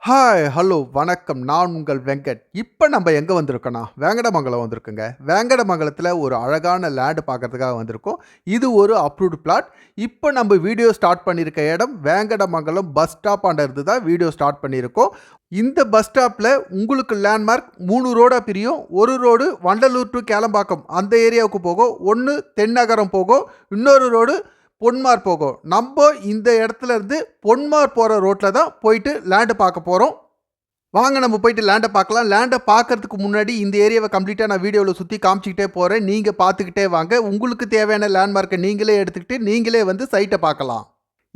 Hi, hello, வணக்கம். நான் உங்கள் வெங்கட். இப்ப நம்ம எங்க வந்திருக்கோம்னா, வேங்கடமங்கலம் வந்திருக்கோங்க. வேங்கடமங்கலத்தில ஒரு அழகான லேண்ட் பார்க்கறதுக்காக வந்திருக்கோம். இது ஒரு அப்ரூவ்ட் பிளாட். இப்ப நம்ம வீடியோ ஸ்டார்ட் பண்ணியிருக்க இடம் வேங்கடமங்கலம் பஸ் ஸ்டாப் ஆண்ட இருந்து தான் வீடியோ ஸ்டார்ட் பண்ணியிருக்கோம். இந்த பஸ் ஸ்டாப்ல உங்களுக்கு லேண்ட்மார்க் 3 ரோடா பிரியும். ஒரு ரோடு வண்டலூர் டூ கேளம்பாக்கம் அந்த ஏரியாவுக்கு போகும். ஒண்ணு தென்னகரம் போகும். இன்னொரு ரோடு பொன்மார் போகும். நம்ப இந்த இடத்துல இருந்து பொன்மார் போற ரோட்ல தான் போயிட்டு லேண்ட் பார்க்க போறோம். வாங்க நம்ம போயிட்டு லேண்ட பார்க்கலாம். லேண்ட பார்க்கறதுக்கு முன்னாடி இந்த ஏரியாவை கம்ப்ளீட்டா நான் வீடியோல சுத்தி காமிச்சுக்கிட்டே போறேன். நீங்க பார்த்துக்கிட்டே வாங்க. உங்களுக்கு தேவையான லேண்ட்மார்க்கை நீங்களே எடுத்துக்கிட்டு நீங்களே வந்து சைட்ட பார்க்கலாம்.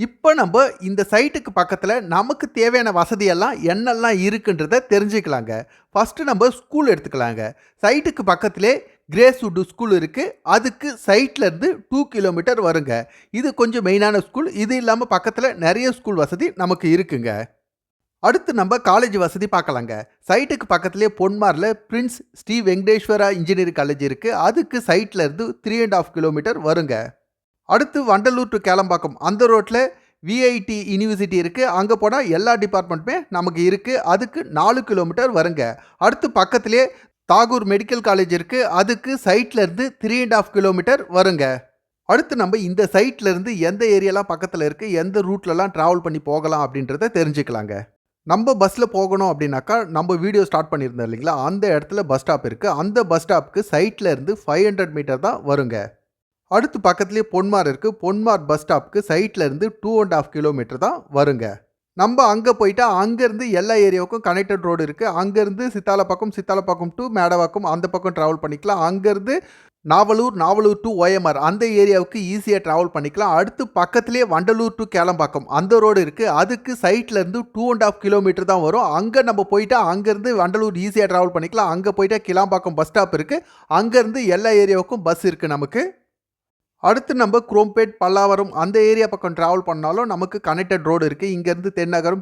இப்ப நம்ப இந்த சைட்டுக்கு பக்கத்துல நமக்கு தேவையான வசதியெல்லாம் என்னெல்லாம் இருக்குன்றத தெரிஞ்சுக்கலாங்க. ஃபர்ஸ்ட் நம்ம ஸ்கூல் எடுத்துக்கலாங்க. சைட்டுக்கு பக்கத்திலே கிரேஸ்வுட் ஸ்கூல் இருக்கு. அதுக்கு சைட்ல இருந்து 2 கிலோமீட்டர் வருங்க. இது கொஞ்சம் மெயினான ஸ்கூல். இது இல்லாம பக்கத்துல நிறைய ஸ்கூல் வசதி நமக்கு இருக்குங்க. அடுத்து நம்ம காலேஜ் வசதி பார்க்கலாங்க. சைட்டுக்கு பக்கத்திலே பொன்மார்ல prince Sri Venkateswara engineering college இருக்கு. அதுக்கு சைட்ல இருந்து 3.5 கிலோமீட்டர் வருங்க. அடுத்து வண்டலூர் டு கேளம்பாக்கம் அந்த ரோட்டில் விஐடி யூனிவர்சிட்டி இருக்குது. அங்கே போனால் எல்லா டிபார்ட்மெண்ட்டுமே நமக்கு இருக்குது. அதுக்கு 4 கிலோமீட்டர் வருங்க. அடுத்து பக்கத்திலே தாகூர் மெடிக்கல் காலேஜ் இருக்குது. அதுக்கு சைட்லேருந்து 3.5 கிலோமீட்டர் வருங்க. அடுத்து நம்ம இந்த சைட்லேருந்து எந்த ஏரியாலாம் பக்கத்தில் இருக்குது, எந்த ரூட்லலாம் ட்ராவல் பண்ணி போகலாம் அப்படின்றத தெரிஞ்சுக்கலாங்க. நம்ம பஸ்ஸில் போகணும் அப்படின்னாக்கா நம்ம வீடியோ ஸ்டார்ட் பண்ணியிருந்தோம் இல்லைங்களா, அந்த இடத்துல பஸ் ஸ்டாப் இருக்குது. அந்த பஸ் ஸ்டாப்புக்கு சைட்டில் இருந்து 500 மீட்டர் தான் வருங்க. அடுத்து பக்கத்துலேயே பொன்மார் இருக்குது. பொன்மார் பஸ் ஸ்டாப்புக்கு சைட்டில் இருந்து 2.5 கிலோமீட்டர் தான் வருங்க. நம்ம அங்கே போயிட்டா அங்கேருந்து எல்லா ஏரியாவுக்கும் கனெக்டட் ரோடு இருக்குது. அங்கேருந்து சித்தாலப்பாக்கம் டு மேடவாக்கம் அந்த பக்கம் ட்ராவல் பண்ணிக்கலாம். அங்கேருந்து நாவலூர் டு ஓஎம்ஆர் அந்த ஏரியாவுக்கு ஈஸியாக ட்ராவல் பண்ணிக்கலாம். அடுத்து பக்கத்துலேயே வண்டலூர் டு கேளம்பாக்கம் அந்த ரோடு இருக்குது. அதுக்கு சைட்டில் இருந்து 2.5 கிலோமீட்டர் தான் வரும். அங்கே நம்ம போயிட்டா அங்கேருந்து வண்டலூர் ஈஸியாக ட்ராவல் பண்ணிக்கலாம். அங்கே போயிட்டா கிளாம்பாக்கம் பஸ் ஸ்டாப் இருக்குது. அங்கேருந்து எல்லா ஏரியாவுக்கும் பஸ் இருக்குது நமக்கு. அடுத்து நம்ம குரோம்பேட் பல்லாவரம் அந்த ஏரியா பக்கம் ட்ராவல் பண்ணாலும் நமக்கு கனெக்டட் ரோடு இருக்குது. இங்கேருந்து Thennagaram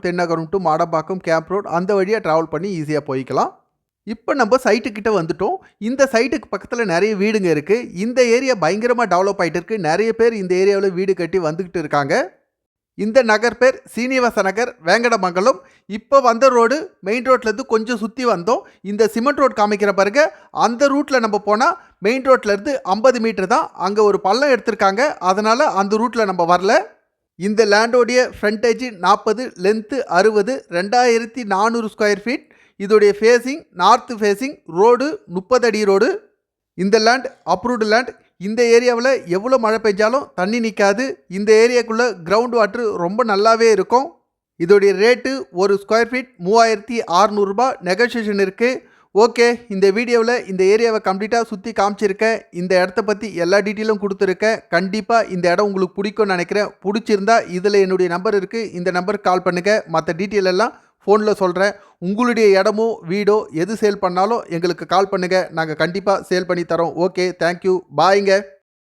to Madambakkam camp road அந்த வழியாக ட்ராவல் பண்ணி ஈஸியாக போய்க்கலாம். இப்போ நம்ம சைட்டுக்கிட்ட வந்துட்டோம். இந்த சைட்டுக்கு பக்கத்தில் நிறைய வீடுங்க இருக்குது. இந்த ஏரியா பயங்கரமாக டெவலப் ஆகிட்டு இருக்குது. நிறைய பேர் இந்த ஏரியாவில் வீடு கட்டி வந்துக்கிட்டு இருக்காங்க. இந்த நகர் பேர் சீனிவாச நகர், வேங்கடமங்கலம். இப்போ வந்த ரோடு மெயின் ரோட்லேருந்து கொஞ்சம் சுற்றி வந்தோம். இந்த சிமெண்ட் ரோடு காமிக்கிற பாருங்க, அந்த ரூட்டில் நம்ம போனால் மெயின் ரோட்லேருந்து 50 மீட்டர் தான். அங்கே ஒரு பள்ளம் எடுத்திருக்காங்க, அதனால் அந்த ரூட்டில் நம்ம வரல. இந்த லேண்டோடைய ஃப்ரண்டேஜ் 40, லென்த்து 60, 2400 ஸ்கொயர் ஃபீட். இதோடைய ஃபேஸிங் நார்த் ஃபேஸிங், ரோடு 30 அடி ரோடு. இந்த லேண்ட் அப்ரூவ்டு லேண்ட். இந்த ஏரியாவில் எவ்வளோ மழை பெஞ்சாலும் தண்ணி நிற்காது. இந்த ஏரியாக்குள்ளே கிரவுண்ட் வாட்ரு ரொம்ப நல்லாவே இருக்கும். இதோடைய ரேட்டு ஒரு ஸ்கொயர் ஃபீட் 3600 ரூபாய். நெகோசியேஷன் இருக்குது. ஓகே, இந்த வீடியோவில் இந்த ஏரியாவை கம்ப்ளீட்டாக சுற்றி காமிச்சிருக்கேன். இந்த இடத்த பற்றி எல்லா டீட்டெயிலும் கொடுத்துருக்கேன். கண்டிப்பாக இந்த இடம் உங்களுக்கு பிடிக்கும்னு நினைக்கிறேன். பிடிச்சிருந்தா இதில் என்னுடைய நம்பர் இருக்குது, இந்த நம்பருக்கு கால் பண்ணுங்கள். மற்ற டீட்டெயில் எல்லாம் ஃபோனில் சொல்கிறேன். உங்களுடைய இடமோ வீடோ எது சேல் பண்ணாலும் எங்களுக்கு கால் பண்ணுங்கள். நாங்கள் கண்டிப்பாக சேல் பண்ணி தரோம். ஓகே, தேங்க்யூ, பாய்ங்க.